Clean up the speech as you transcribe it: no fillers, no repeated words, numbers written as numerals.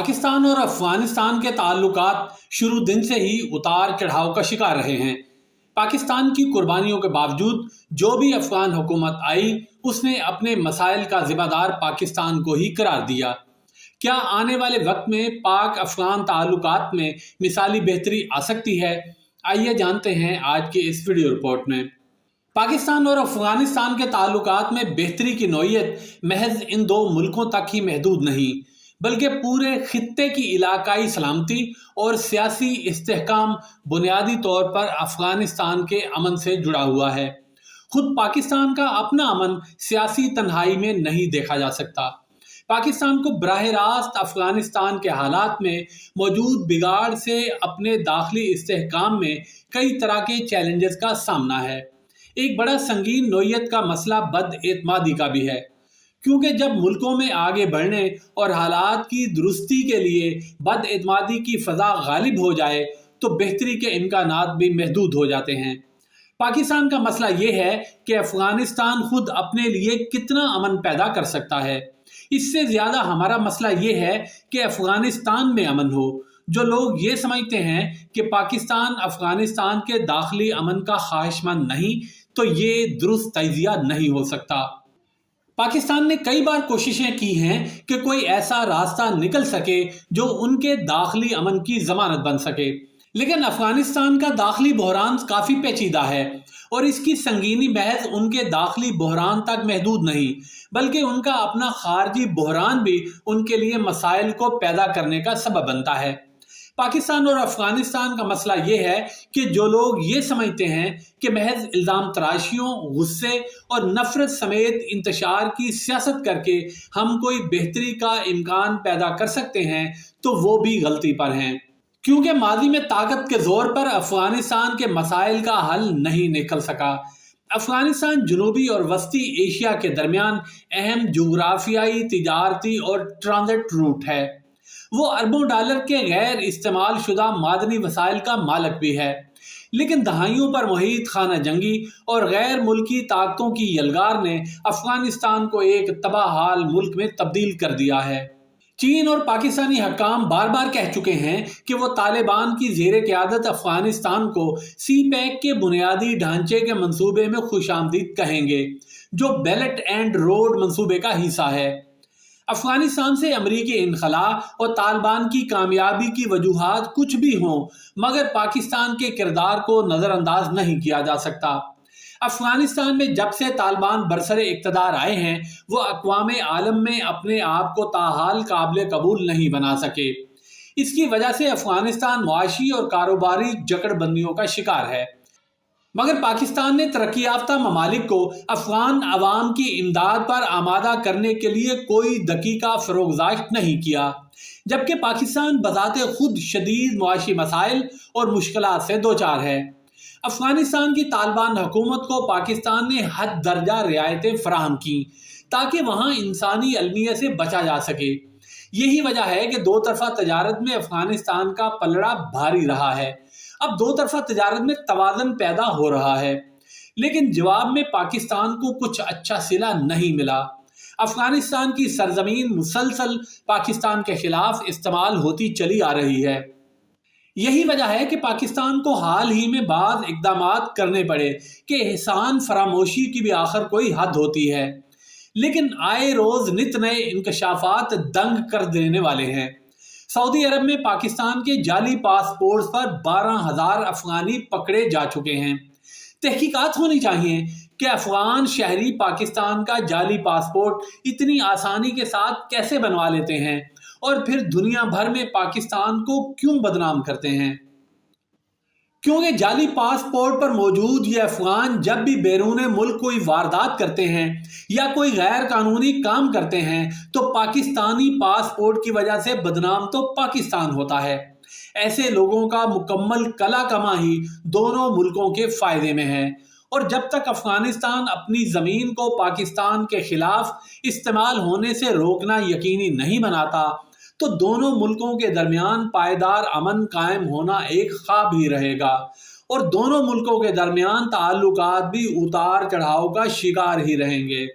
पाकिस्तान और अफगानिस्तान के ताल्लुकात शुरू दिन से ही उतार चढ़ाव का शिकार रहे हैं। पाकिस्तान की कुर्बानियों के बावजूद जो भी अफगान हुकूमत आई, उसने अपने मसाइल का जिम्मेदार पाकिस्तान को ही करार दिया। क्या आने वाले वक्त में पाक अफगान ताल्लुकात में मिसाली बेहतरी आ सकती है? आइए जानते हैं आज के इस वीडियो रिपोर्ट में। पाकिस्तान और अफगानिस्तान के ताल्लुकात में बेहतरी की नौयत महज इन दो मुल्कों तक ही महदूद नहीं, बल्कि पूरे खित्ते की इलाकाई सलामती और सियासी इस्तेहकाम बुनियादी तौर पर अफगानिस्तान के अमन से जुड़ा हुआ है। खुद पाकिस्तान का अपना अमन सियासी तन्हाई में नहीं देखा जा सकता। पाकिस्तान को बराह रास्त अफगानिस्तान के हालात में मौजूद बिगाड़ से अपने दाखिली इस्तेहकाम में कई तरह के चैलेंजेस का सामना है। एक बड़ा संगीन नौयत का मसला बदएतमादी का भी है, क्योंकि जब मुल्कों में आगे बढ़ने और हालात की दुरुस्ती के लिए बदएतमादी की फ़ज़ा गालिब हो जाए तो बेहतरी के इम्कानात भी महदूद हो जाते हैं। पाकिस्तान का मसला ये है कि अफ़गानिस्तान खुद अपने लिए कितना अमन पैदा कर सकता है। इससे ज़्यादा हमारा मसला ये है कि अफ़गानिस्तान में अमन हो। जो लोग ये समझते हैं कि पाकिस्तान अफ़गानिस्तान के दाखिली अमन का ख्वाहिशमंद नहीं, तो ये दुरुस्त तजिया नहीं हो सकता। पाकिस्तान ने कई बार कोशिशें की हैं कि कोई ऐसा रास्ता निकल सके जो उनके दाखिली अमन की जमानत बन सके, लेकिन अफगानिस्तान का दाखिली बहरान काफ़ी पेचीदा है और इसकी संगीनी महज उनके दाखिली बहरान तक महदूद नहीं, बल्कि उनका अपना खारजी बहरान भी उनके लिए मसाइल को पैदा करने का सबब बनता है। पाकिस्तान और अफगानिस्तान का मसला ये है कि जो लोग ये समझते हैं कि महज इल्ज़ाम तराशियों, गुस्से और नफरत समेत इंतशार की सियासत करके हम कोई बेहतरी का इम्कान पैदा कर सकते हैं, तो वो भी गलती पर हैं, क्योंकि माजी में ताकत के जोर पर अफगानिस्तान के मसाइल का हल नहीं निकल सका। अफगानिस्तान जनूबी और वस्ती एशिया के दरमियान अहम जोग्राफियाई, तिजारती और ट्रांजिट रूट है। वो अरबों डॉलर के गैर इस्तेमाल शुदा मादनी वसाइल का मालिक भी है, लेकिन दहाइयों पर मुहित खाना जंगी और गैर मुल्की ताकतों की यलगार ने अफगानिस्तान को एक तबाहाल मुल्क में तब्दील कर दिया है। चीन और पाकिस्तानी हकाम बार बार कह चुके हैं कि वो तालिबान की ज़ेरे क़यादत अफगानिस्तान को सी पैक के बुनियादी ढांचे के मंसूबे में खुशामदीद कहेंगे, जो बेल्ट एंड रोड मंसूबे का हिस्सा है। अफगानिस्तान से अमरीकी इनखला और तालिबान की कामयाबी की वजूहात कुछ भी हों, मगर पाकिस्तान के किरदार को नज़रअंदाज नहीं किया जा सकता। अफगानिस्तान में जब से तालिबान बरसरे इक़्तिदार आए हैं, वो अक़वाम आलम में अपने आप को ताहाल काबिल कबूल नहीं बना सके। इसकी वजह से अफगानिस्तान मुआशी और कारोबारी जकड़बंदियों का शिकार है। मगर पाकिस्तान ने तरक्की याफ्ता ममालिक को अफगान अवाम की इमदाद पर आमादा करने के लिए कोई दकीका फ़रोग़दाश्त नहीं किया, जबकि पाकिस्तान बज़ाते खुद शदीद मुआशी मसाइल और मुश्किलात से दो चार है। अफगानिस्तान की तालिबान हुकूमत को पाकिस्तान ने हद दर्जा रियायतें फराहम की ताकि वहाँ इंसानी अलमिया से बचा जा सके। यही वजह है कि दो तरफा तजारत में अफगानिस्तान का पलड़ा भारी रहा है। अब दो तरफा तजारत में तवाज़ुन पैदा हो रहा है, लेकिन जवाब में पाकिस्तान को कुछ अच्छा सिला नहीं मिला। अफगानिस्तान की सरजमीन मुसलसल पाकिस्तान के खिलाफ इस्तेमाल होती चली आ रही है। यही वजह है कि पाकिस्तान को हाल ही में बाज़ इक़दामात करने पड़े कि एहसान फरामोशी की भी आखिर कोई हद होती है, लेकिन आए रोज़ नित नए इंकशाफात दंग कर देने वाले हैं। सऊदी अरब में पाकिस्तान के जाली पासपोर्ट पर 12,000 अफगानी पकड़े जा चुके हैं। तहकीकात होनी चाहिए कि अफगान शहरी पाकिस्तान का जाली पासपोर्ट इतनी आसानी के साथ कैसे बनवा लेते हैं और फिर दुनिया भर में पाकिस्तान को क्यों बदनाम करते हैं। क्योंकि जाली पासपोर्ट पर मौजूद ये अफगान जब भी बैरून मुल्क कोई वारदात करते हैं या कोई गैर कानूनी काम करते हैं, तो पाकिस्तानी पासपोर्ट की वजह से बदनाम तो पाकिस्तान होता है। ऐसे लोगों का मुकम्मल कला कमा ही दोनों मुल्कों के फ़ायदे में है, और जब तक अफगानिस्तान अपनी ज़मीन को पाकिस्तान के खिलाफ इस्तेमाल होने से रोकना यकीनी नहीं बनाता, तो दोनों मुल्कों के दरमियान पायदार अमन कायम होना एक ख्वाब ही रहेगा और दोनों मुल्कों के दरमियान ताल्लुकात भी उतार चढ़ाव का शिकार ही रहेंगे।